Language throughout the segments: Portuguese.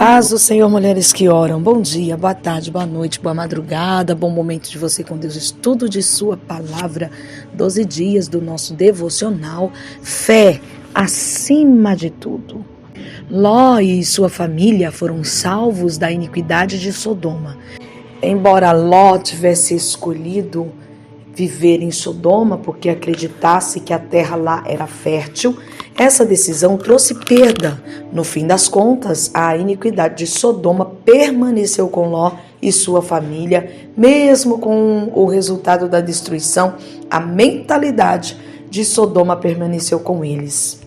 Paz do Senhor, mulheres que oram. Bom dia, boa tarde, boa noite, boa madrugada, bom momento de você com Deus. Estudo de sua palavra, 12 dias do nosso devocional. Fé acima de tudo. Ló e sua família foram salvos da iniquidade de Sodoma. Embora Ló tivesse escolhido viver em Sodoma porque acreditasse que a terra lá era fértil, essa decisão trouxe perda. No fim das contas, a iniquidade de Sodoma permaneceu com Ló e sua família, mesmo com o resultado da destruição, a mentalidade de Sodoma permaneceu com eles.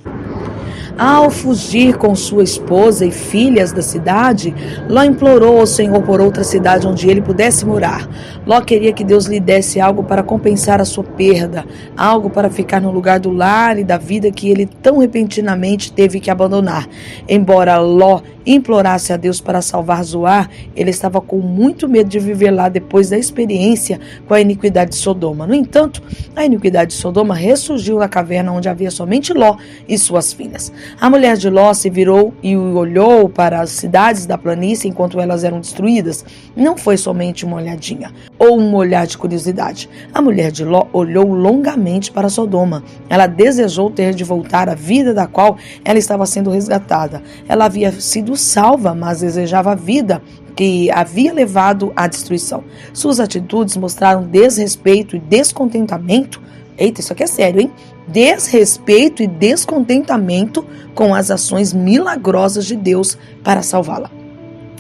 Ao fugir com sua esposa e filhas da cidade, Ló implorou ao Senhor por outra cidade onde ele pudesse morar. Ló queria que Deus lhe desse algo para compensar a sua perda, algo para ficar no lugar do lar e da vida que ele tão repentinamente teve que abandonar. Embora Ló implorasse a Deus para salvar Zoar, ele estava com muito medo de viver lá depois da experiência com a iniquidade de Sodoma. No entanto, a iniquidade de Sodoma ressurgiu na caverna onde havia somente Ló e suas filhas. A mulher de Ló se virou e olhou para as cidades da planície enquanto elas eram destruídas. Não foi somente uma olhadinha ou um olhar de curiosidade. A mulher de Ló olhou longamente para Sodoma. Ela desejou ter de voltar à vida da qual ela estava sendo resgatada. Ela havia sido salva, mas desejava a vida que havia levado à destruição. Suas atitudes mostraram desrespeito e descontentamento. Eita, isso aqui é sério, hein? Desrespeito e descontentamento com as ações milagrosas de Deus para salvá-la.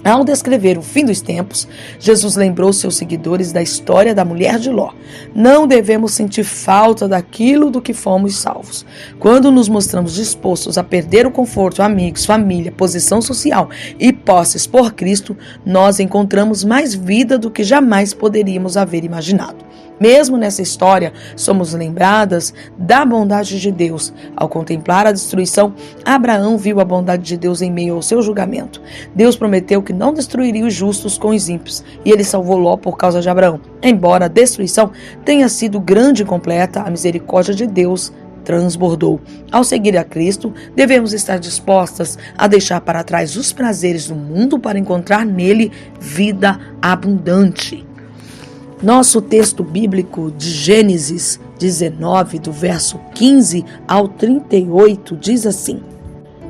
Ao descrever o fim dos tempos, Jesus lembrou seus seguidores da história da mulher de Ló. Não devemos sentir falta daquilo do que fomos salvos. Quando nos mostramos dispostos a perder o conforto, amigos, família, posição social e posses por Cristo, nós encontramos mais vida do que jamais poderíamos haver imaginado. Mesmo nessa história, somos lembradas da bondade de Deus. Ao contemplar a destruição, Abraão viu a bondade de Deus em meio ao seu julgamento. Deus prometeu que não destruiria os justos com os ímpios, e ele salvou Ló por causa de Abraão. Embora a destruição tenha sido grande e completa, a misericórdia de Deus transbordou. Ao seguir a Cristo, devemos estar dispostas a deixar para trás os prazeres do mundo para encontrar nele vida abundante. Nosso texto bíblico de Gênesis 19, do verso 15 ao 38, diz assim: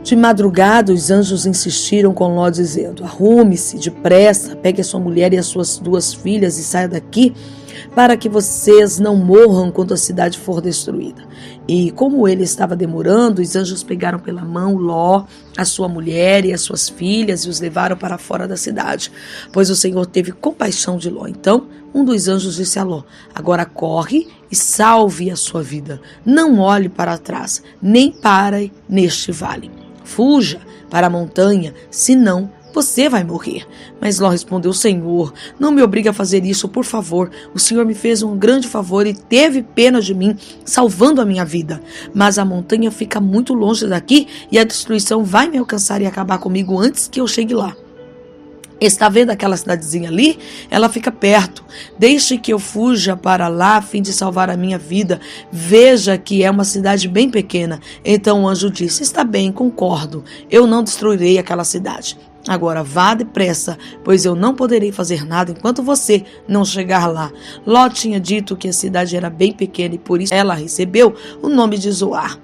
De madrugada os anjos insistiram com Ló, dizendo: Arrume-se depressa, pegue a sua mulher e as suas 2 filhas e saia daqui, para que vocês não morram quando a cidade for destruída. E como ele estava demorando, os anjos pegaram pela mão Ló, a sua mulher e as suas filhas e os levaram para fora da cidade, pois o Senhor teve compaixão de Ló. Então um dos anjos disse a Ló: Agora corre e salve a sua vida. Não olhe para trás, nem pare neste vale. Fuja para a montanha, senão você vai morrer. Mas Ló respondeu: Senhor, não me obrigue a fazer isso, por favor. O Senhor me fez um grande favor e teve pena de mim, salvando a minha vida. Mas a montanha fica muito longe daqui e a destruição vai me alcançar e acabar comigo antes que eu chegue lá. Está vendo aquela cidadezinha ali? Ela fica perto. Deixe que eu fuja para lá a fim de salvar a minha vida. Veja que é uma cidade bem pequena. Então o anjo disse: Está bem, concordo. Eu não destruirei aquela cidade. Agora vá depressa, pois eu não poderei fazer nada enquanto você não chegar lá. Ló tinha dito que a cidade era bem pequena e por isso ela recebeu o nome de Zoar.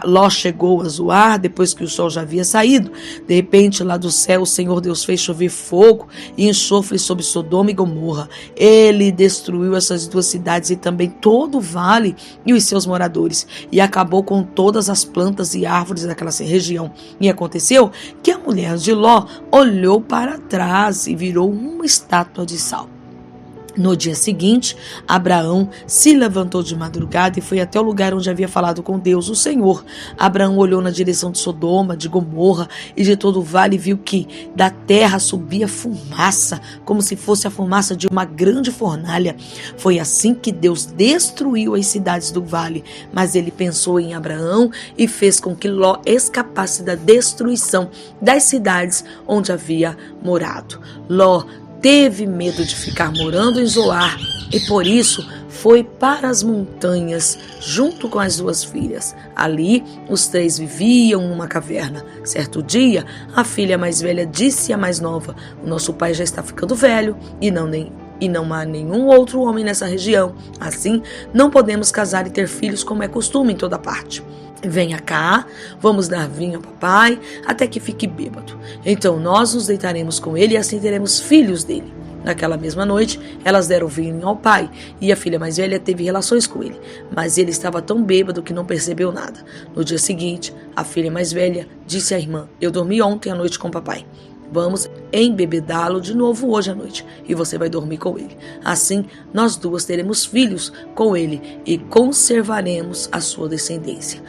Ló chegou a Zoar depois que o sol já havia saído. De repente, lá do céu, o Senhor Deus fez chover fogo e enxofre sobre Sodoma e Gomorra. Ele destruiu essas 2 cidades e também todo o vale e os seus moradores, e acabou com todas as plantas e árvores daquela região. E aconteceu que a mulher de Ló olhou para trás e virou uma estátua de sal. No dia seguinte, Abraão se levantou de madrugada e foi até o lugar onde havia falado com Deus, o Senhor. Abraão olhou na direção de Sodoma, de Gomorra e de todo o vale e viu que da terra subia fumaça, como se fosse a fumaça de uma grande fornalha. Foi assim que Deus destruiu as cidades do vale, mas ele pensou em Abraão e fez com que Ló escapasse da destruição das cidades onde havia morado. Ló teve medo de ficar morando em Zoar e por isso foi para as montanhas junto com as 2 filhas. Ali, os 3 viviam numa caverna. Certo dia, a filha mais velha disse à mais nova: o nosso pai já está ficando velho e não há nenhum outro homem nessa região. Assim, não podemos casar e ter filhos como é costume em toda parte. Venha cá, vamos dar vinho ao papai até que fique bêbado. Então nós nos deitaremos com ele e assim teremos filhos dele. Naquela mesma noite, elas deram vinho ao pai e a filha mais velha teve relações com ele, mas ele estava tão bêbado que não percebeu nada. No dia seguinte, a filha mais velha disse à irmã: eu dormi ontem à noite com o papai. Vamos embebedá-lo de novo hoje à noite e você vai dormir com ele. Assim, nós 2 teremos filhos com ele e conservaremos a sua descendência.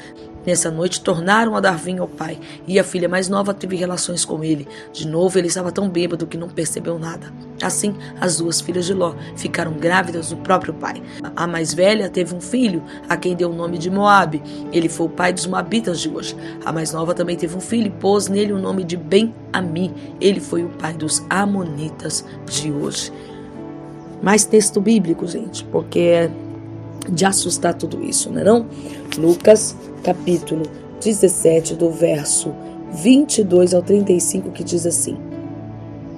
Nessa noite, tornaram a dar vinho ao pai e a filha mais nova teve relações com ele. De novo, ele estava tão bêbado que não percebeu nada. Assim, as 2 filhas de Ló ficaram grávidas do próprio pai. A mais velha teve um filho, a quem deu o nome de Moabe. Ele foi o pai dos moabitas de hoje. A mais nova também teve um filho e pôs nele o nome de Ben-Ami. Ele foi o pai dos amonitas de hoje. Mais texto bíblico, gente, porque é de assustar tudo isso, não é não? Lucas, capítulo 17, do verso 22 ao 35, que diz assim: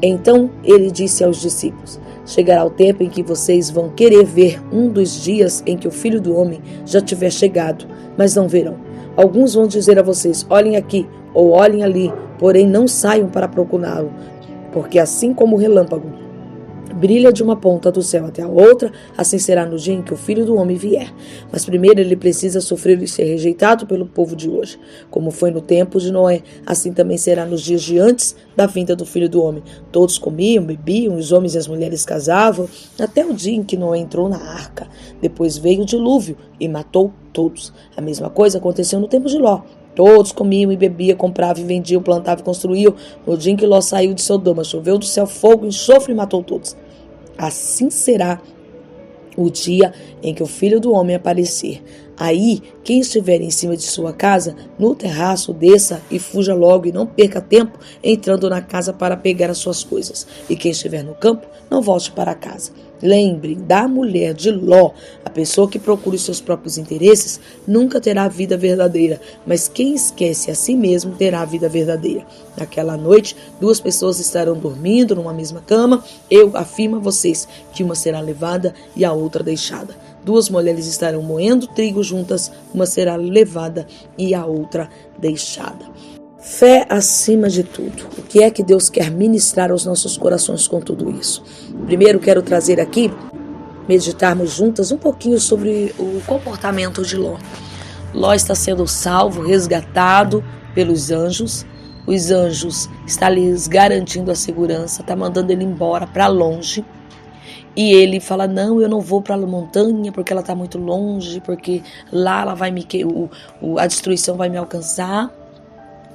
então ele disse aos discípulos: chegará o tempo em que vocês vão querer ver um dos dias em que o Filho do Homem já tiver chegado, mas não verão. Alguns vão dizer a vocês: olhem aqui ou olhem ali, porém não saiam para procurá-lo, porque assim como o relâmpago brilha de uma ponta do céu até a outra, assim será no dia em que o Filho do Homem vier. Mas primeiro ele precisa sofrer e ser rejeitado pelo povo de hoje. Como foi no tempo de Noé, assim também será nos dias de antes da vinda do Filho do Homem. Todos comiam, bebiam, os homens e as mulheres casavam, até o dia em que Noé entrou na arca. Depois veio o dilúvio e matou todos. A mesma coisa aconteceu no tempo de Ló. Todos comiam e bebiam, compravam e vendiam, plantavam e construíam. No dia em que Ló saiu de Sodoma, choveu do céu fogo, enxofre e matou todos. Assim será o dia em que o Filho do Homem aparecer. Aí, quem estiver em cima de sua casa, no terraço, desça e fuja logo e não perca tempo entrando na casa para pegar as suas coisas. E quem estiver no campo, não volte para casa. Lembrem da mulher de Ló. A pessoa que procura os seus próprios interesses nunca terá a vida verdadeira, mas quem esquece a si mesmo terá a vida verdadeira. Naquela noite, 2 pessoas estarão dormindo numa mesma cama. Eu afirmo a vocês que uma será levada e a outra deixada. 2 mulheres estarão moendo trigo juntas, uma será levada e a outra deixada. Fé acima de tudo. O que é que Deus quer ministrar aos nossos corações com tudo isso? Primeiro quero trazer aqui, meditarmos juntas um pouquinho sobre o comportamento de Ló. Ló está sendo salvo, resgatado pelos anjos. Os anjos estão lhes garantindo a segurança, está mandando ele embora para longe. E ele fala: não, eu não vou para a montanha porque ela está muito longe, porque lá ela vai a destruição vai me alcançar.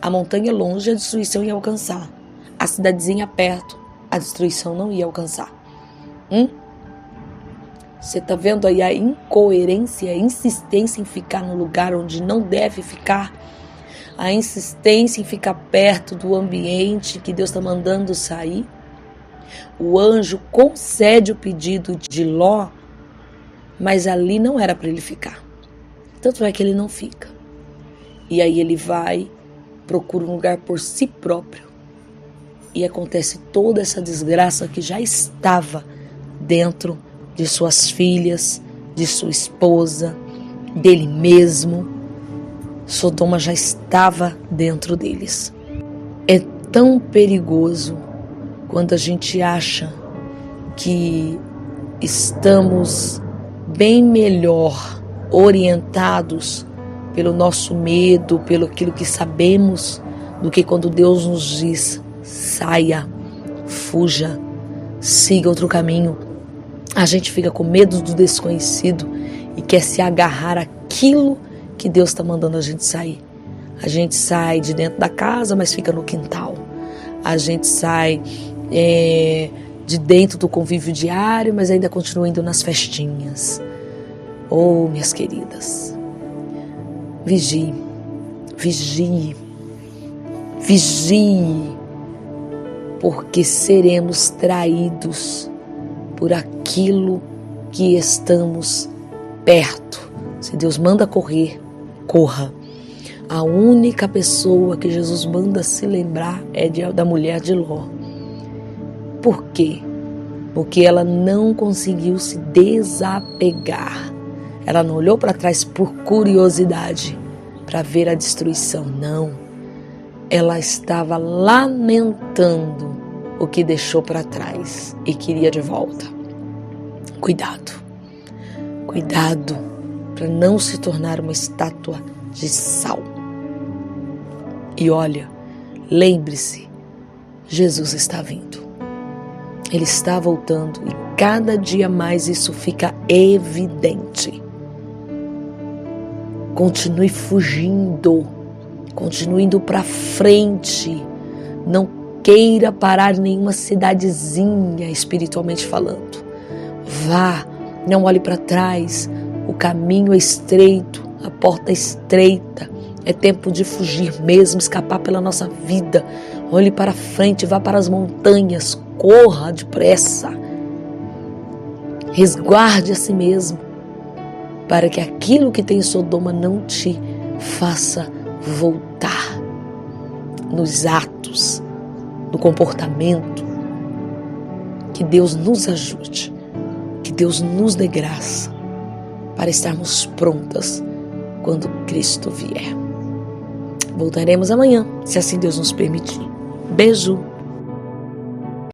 A montanha longe, a destruição ia alcançar. A cidadezinha perto, a destruição não ia alcançar. Você está vendo aí a incoerência, a insistência em ficar no lugar onde não deve ficar? A insistência em ficar perto do ambiente que Deus está mandando sair? O anjo concede o pedido de Ló, mas ali não era para ele ficar. Tanto é que ele não fica. E aí ele vai, procura um lugar por si próprio. E acontece toda essa desgraça que já estava dentro de suas filhas, de sua esposa, dele mesmo. Sodoma já estava dentro deles. É tão perigoso quando a gente acha que estamos bem melhor orientados pelo nosso medo, pelo aquilo que sabemos, do que quando Deus nos diz: saia, fuja, siga outro caminho. A gente fica com medo do desconhecido e quer se agarrar àquilo que Deus está mandando a gente sair. A gente sai de dentro da casa, mas fica no quintal. A gente sai de dentro do convívio diário, mas ainda continua indo nas festinhas. Oh, minhas queridas, vigie, vigie, vigie, porque seremos traídos por aquilo que estamos perto. Se Deus manda correr, corra. A única pessoa que Jesus manda se lembrar é da mulher de Ló. Por quê? Porque ela não conseguiu se desapegar. Ela não olhou para trás por curiosidade, para ver a destruição. Não. Ela estava lamentando o que deixou para trás e queria de volta. Cuidado. Cuidado para não se tornar uma estátua de sal. E olha, lembre-se, Jesus está vindo. Ele está voltando e cada dia mais isso fica evidente. Continue fugindo, continue indo para frente. Não queira parar em nenhuma cidadezinha, espiritualmente falando. Vá, não olhe para trás. O caminho é estreito, a porta é estreita. É tempo de fugir mesmo, escapar pela nossa vida. Olhe para frente, vá para as montanhas, corra depressa. Resguarde a si mesmo, para que aquilo que tem em Sodoma não te faça voltar nos atos, no comportamento. Que Deus nos ajude, que Deus nos dê graça para estarmos prontas quando Cristo vier. Voltaremos amanhã, se assim Deus nos permitir. Beijo!